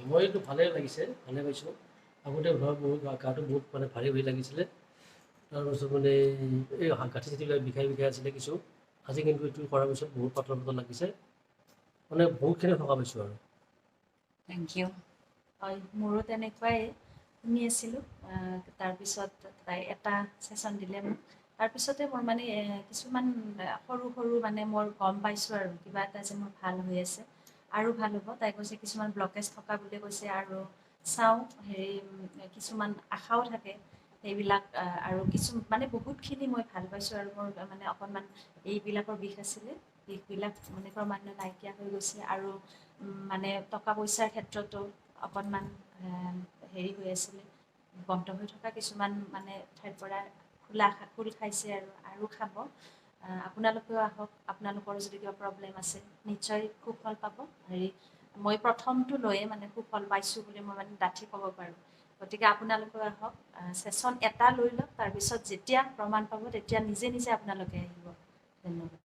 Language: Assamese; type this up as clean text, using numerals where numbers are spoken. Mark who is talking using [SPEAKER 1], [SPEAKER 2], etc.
[SPEAKER 1] মইতো ভালেই লাগিছে, ভালে পাইছোঁ। আগতে বহুত গাটো বহুত মানে ভাৰী ভাৰী লাগিছিলে। তাৰপিছত মানে এই গাঁঠি চাঠিবিলাক বিষাই আছিলে কিছু। আজি কিন্তু এইটো কৰাৰ পিছত বহুত পাতল পাতল লাগিছে, মানে বহুতখিনি সকাহ পাইছোঁ আৰু।
[SPEAKER 2] Thank you. হয়, মোৰো তেনেকুৱাই শুনি আছিলোঁ। তাৰপিছত তাই এটা ছেশ্যন দিলে মোক। তাৰপিছতে মোৰ মানে কিছুমান সৰু সৰু মানে মোৰ গম পাইছোঁ আৰু কিবা এটা যে মোৰ ভাল হৈ আছে আৰু ভাল হ'ব। তাই কৈছে কিছুমান ব্লকেজ থকা বুলি কৈছে আৰু চাওঁ কিছুমান আশাও থাকে সেইবিলাক আৰু মানে বহুতখিনি মই ভাল পাইছোঁ আৰু মোৰ মানে অকণমান এইবিলাকৰ বিষ আছিলে, বিষবিলাক মানে ক্ৰমান্বয়ে নাইকিয়া হৈ গৈছে আৰু মানে টকা পইচাৰ ক্ষেত্ৰতো অকণমান হৈ আছিলে, বন্ধ হৈ থকা কিছুমান মানে ঠাইৰ পৰা খোল খাইছে আৰু খাব। আপোনালোকেও আহক, আপোনালোকৰ যদি কিবা প্ৰব্লেম আছে নিশ্চয় সুফল পাব। মই প্ৰথমটো লৈয়ে মানে সুফল পাইছোঁ বুলি মই মানে ডাঠি ক'ব পাৰোঁ। গতিকে আপোনালোকেও আহক, ছেশ্যন এটা লৈ লওক, তাৰপিছত যেতিয়া প্ৰমাণ পাব তেতিয়া নিজে নিজে আপোনালোকে আহিব। ধন্যবাদ।